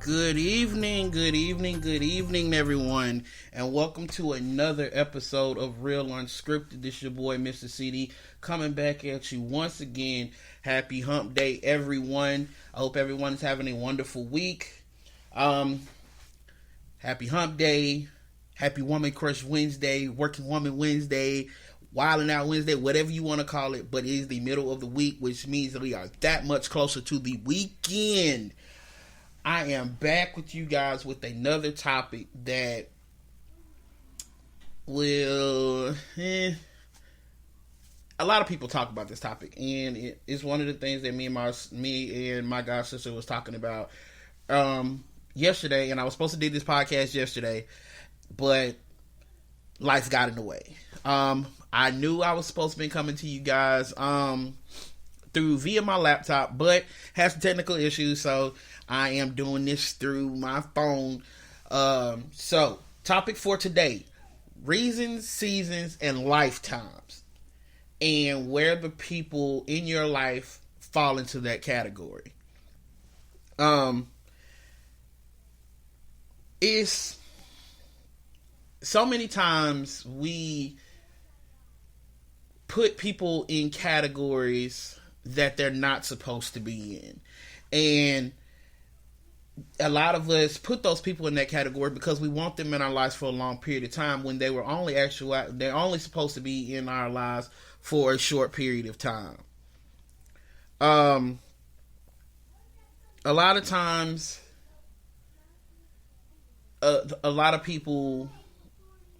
Good evening, everyone, and welcome to another episode of Real Unscripted. This is your boy, Mr. CD, coming back at you once again. Happy Hump Day, everyone. I hope everyone's having a wonderful week. Happy Hump Day, Happy Woman Crush Wednesday, Working Woman Wednesday, Wilding Out Wednesday, whatever you want to call it, but it is the middle of the week, which means that we are that much closer to the weekend. I am back with you guys with another topic that will... a lot of people talk about this topic, and it's one of the things that me and my god sister was talking about yesterday, and I was supposed to do this podcast yesterday, but life got in the way. I knew I was supposed to be coming to you guys via my laptop, but had some technical issues, so I am doing this through my phone. So, topic for today: reasons, seasons, and lifetimes, and where the people in your life fall into that category. It's so many times we put people in categories that they're not supposed to be in, and a lot of us put those people in that category because we want them in our lives for a long period of time when they're only supposed to be in our lives for a short period of time. A lot of times, a lot of people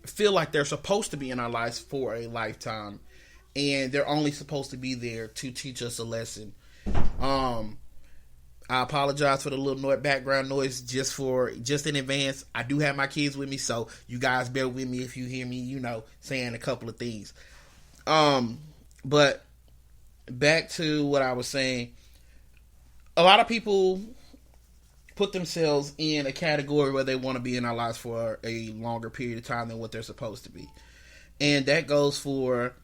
feel like they're supposed to be in our lives for a lifetime, and they're only supposed to be there to teach us a lesson. I apologize for the little background noise just in advance. I do have my kids with me, so you guys bear with me if you hear me, saying a couple of things. But back to what I was saying. A lot of people put themselves in a category where they want to be in our lives for a longer period of time than what they're supposed to be. And that goes for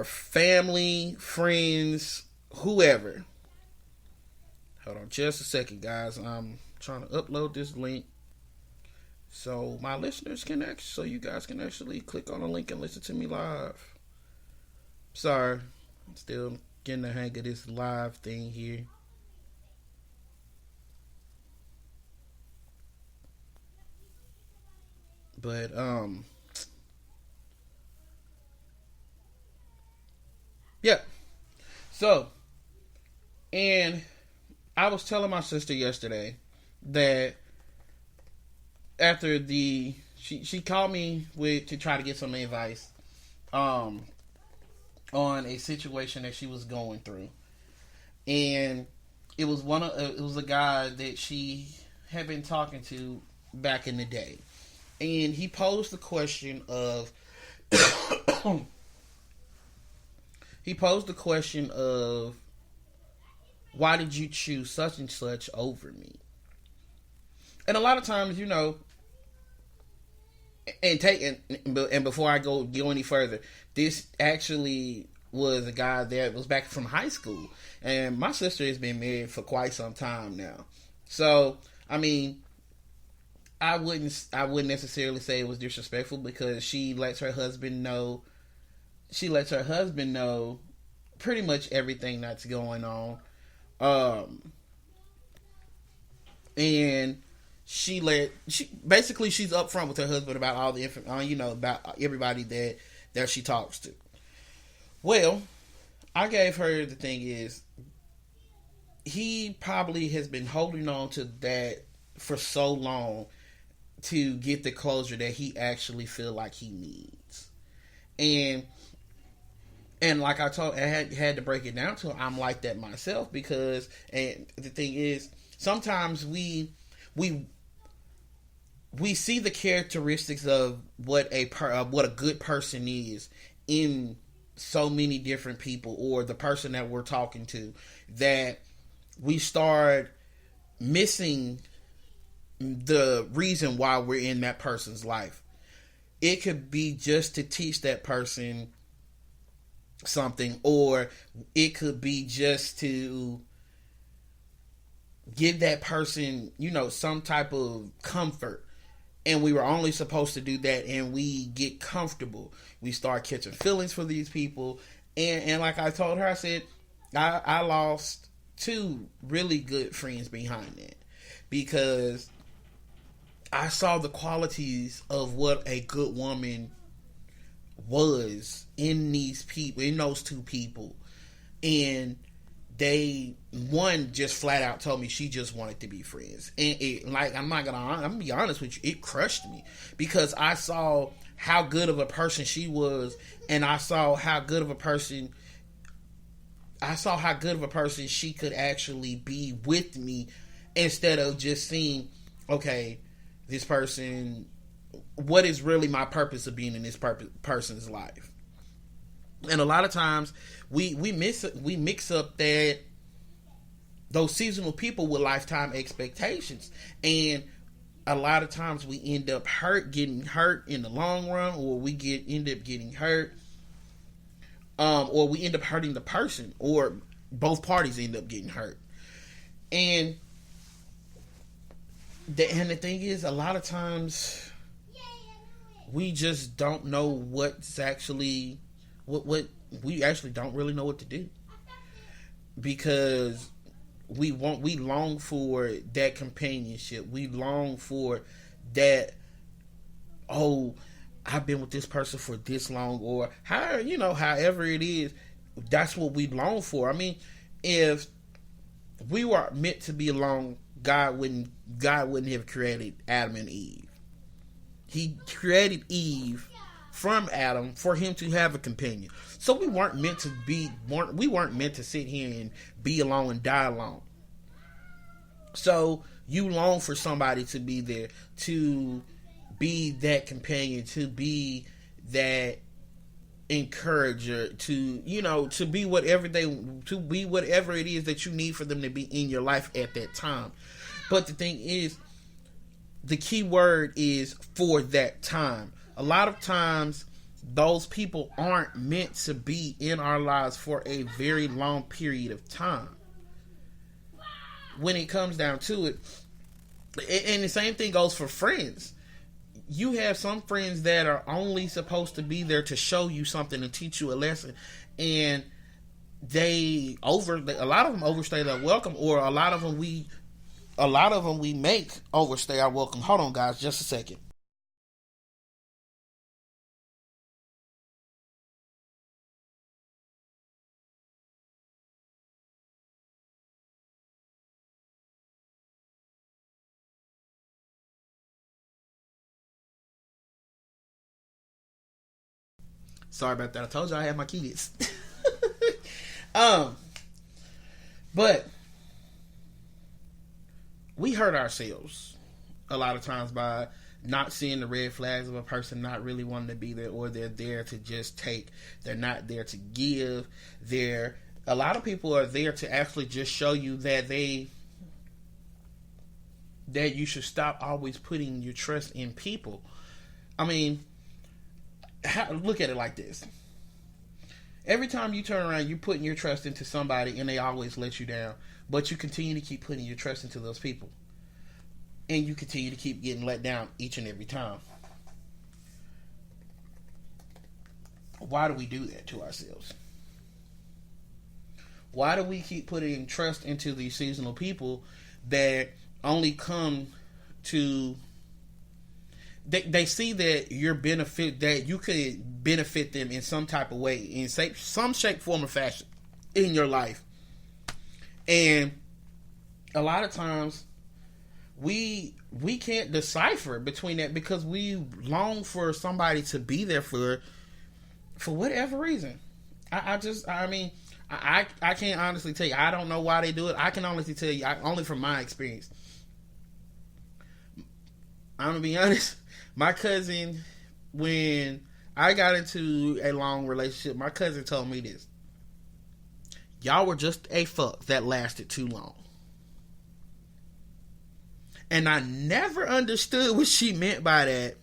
family, friends, whoever. Hold on just a second, guys. I'm trying to upload this link so my listeners so you guys can actually click on the link and listen to me live. Sorry, I'm still getting the hang of this live thing here. But yeah. So, and I was telling my sister yesterday that after she called me to try to get some advice on a situation that she was going through, and it was a guy that she had been talking to back in the day, and he posed the question of why did you choose such and such over me? And a lot of times, and before I go any further, this actually was a guy that was back from high school, and my sister has been married for quite some time now. So, I mean, I wouldn't necessarily say it was disrespectful because she lets her husband know pretty much everything that's going on. And she's upfront with her husband about all the about everybody that she talks to. Well, I gave her the thing is, he probably has been holding on to that for so long to get the closure that he actually feel like he needs. And like I had to break it down to him, I'm like that myself because, and the thing is, sometimes we see the characteristics of what a good person is in so many different people or the person that we're talking to, that we start missing the reason why we're in that person's life. It could be just to teach that person something, or it could be just to give that person, some type of comfort. And we were only supposed to do that, and we get comfortable. We start catching feelings for these people. And like I told her, I said, I lost two really good friends behind that, because I saw the qualities of what a good woman was in those two people. And one just flat out told me she just wanted to be friends. And I'm gonna be honest with you, it crushed me, because I saw how good of a person she was, and I saw how good of a person she could actually be with me, instead of just seeing, okay, this person, what is really my purpose of being in this person's life. And a lot of times we mix up those seasonal people with lifetime expectations, and a lot of times we end up getting hurt in the long run, or we end up getting hurt, or we end up hurting the person, or both parties end up getting hurt. And the thing is, a lot of times we just don't know what's actually what we actually don't really know what to do, because we long for that companionship. We long for that, oh, I've been with this person for this long, or however it is, that's what we long for. I mean, if we were meant to be alone, God wouldn't have created Adam and Eve. He created Eve from Adam for him to have a companion. So we weren't meant to sit here and be alone and die alone. So you long for somebody to be there, to be that companion, to be that encourager, to be whatever it is that you need for them to be in your life at that time. But the thing is, the key word is for that time. A lot of times, those people aren't meant to be in our lives for a very long period of time. When it comes down to it, and the same thing goes for friends. You have some friends that are only supposed to be there to show you something and teach you a lesson, and a lot of them overstay their welcome, or a lot of them we make overstay our welcome. Hold on, guys, just a second. Sorry about that. I told you I had my kids. But we hurt ourselves a lot of times by not seeing the red flags of a person not really wanting to be there, or they're there to just take. They're not there to give. A lot of people are there to actually just show you that you should stop always putting your trust in people. I mean, look at it like this. Every time you turn around, you're putting your trust into somebody, and they always let you down. But you continue to keep putting your trust into those people, and you continue to keep getting let down each and every time. Why do we do that to ourselves? Why do we keep putting trust into these seasonal people that only come to... They see that you could benefit them in some type of way, in some shape, form, or fashion in your life. And a lot of times we can't decipher between that, because we long for somebody to be there for whatever reason. I can't honestly tell you. I don't know why they do it. I can honestly tell you, only from my experience. I'm gonna be honest. My cousin, when I got into a long relationship, my cousin told me this: y'all were just a fuck that lasted too long. And I never understood what she meant by that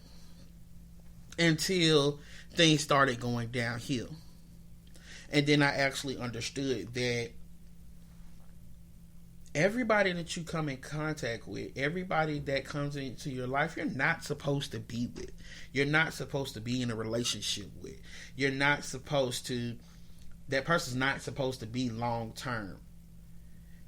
until things started going downhill. And then I actually understood that everybody that you come in contact with, everybody that comes into your life, you're not supposed to be with. You're not supposed to be in a relationship with. You're not supposed to, that person's not supposed to be long term.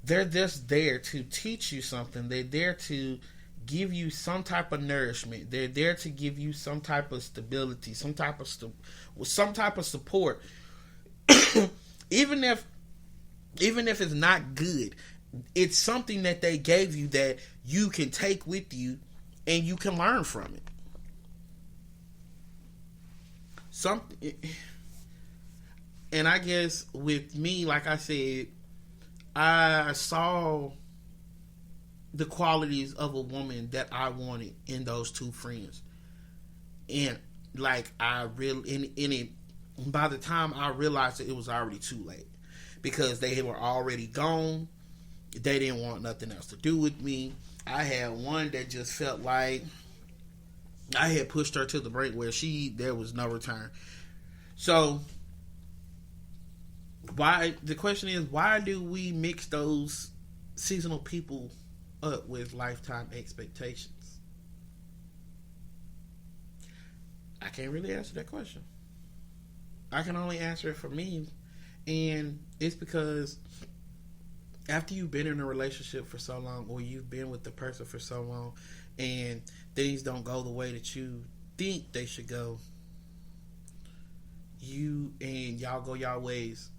They're just there to teach you something. They're there to give you some type of nourishment. They're there to give you some type of stability, some type of support. even if it's not good, it's something that they gave you that you can take with you and you can learn from it. And I guess with me, like I said, I saw the qualities of a woman that I wanted in those two friends. And like I really, in it, by the time I realized that it was already too late, because they were already gone. They didn't want nothing else to do with me. I had one that just felt like I had pushed her to the brink where there was no return. So the question is, why do we mix those seasonal people up with lifetime expectations? I can't really answer that question. I can only answer it for me. And it's because after you've been in a relationship for so long, or you've been with the person for so long, and things don't go the way that you think they should go, y'all go y'all ways,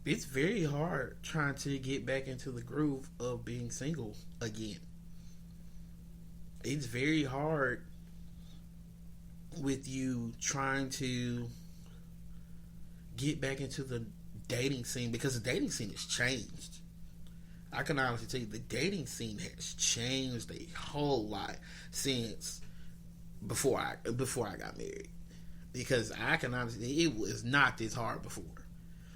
it's very hard trying to get back into the groove of being single again. It's very hard with you trying to get back into the dating scene, because the dating scene has changed. I can honestly tell you, the dating scene has changed a whole lot since before I got married. Because I can honestly, it was not this hard before.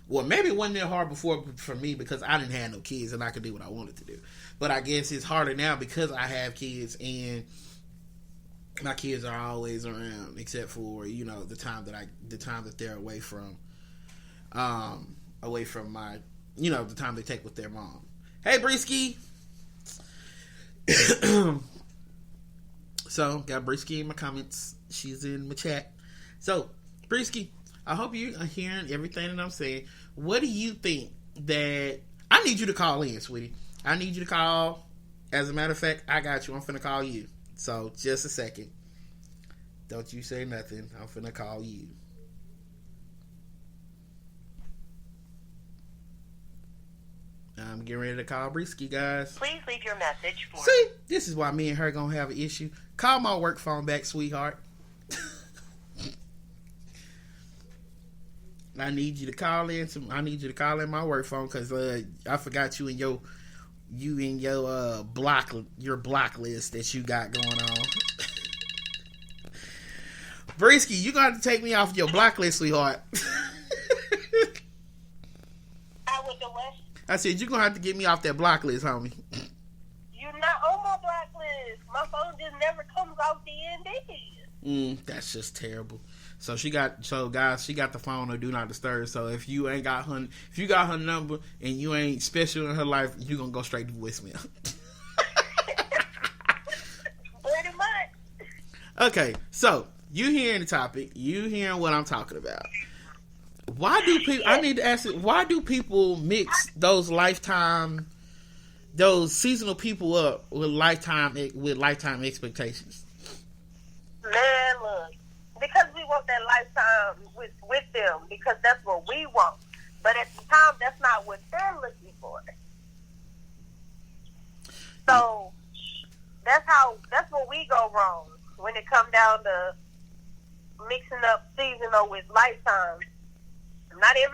Well, maybe it wasn't that hard before for me because I didn't have no kids and I could do what I wanted to do. But I guess it's harder now because I have kids and my kids are always around, except for, the time that they're away from my, the time they take with their mom. Hey, Brisky. So, got Brisky in my comments. She's in my chat. So, Brisky, I hope you are hearing everything that I'm saying. What do you think that... I need you to call in, sweetie. I need you to call. As a matter of fact, I got you. I'm finna call you. So, just a second. Don't you say nothing. I'm finna call you. I'm getting ready to call Brisky, guys. Please leave your message for... See, this is why me and her gonna have an issue. Call my work phone back, sweetheart. I need you to call in. I need you to call in my work phone because I forgot you in your block list that you got going on. Brisky, you got to take me off your block list, sweetheart. I said, you're going to have to get me off that block list, homie. You're not on my block list. My phone just never comes off DND. That's just terrible. So guys, she got the phone on Do Not Disturb. So if you got her number and you ain't special in her life, you're going to go straight to voicemail. Pretty much. Okay, so you hearing the topic. You hearing what I'm talking about. Why do people... I need to ask you, why do people mix those seasonal people up with lifetime expectations? Man, look. Because we want that lifetime with them. Because that's what we want. But at the time, that's not what they're looking for. So, that's where we go wrong. When it comes down to mixing up seasonal with lifetime. Not every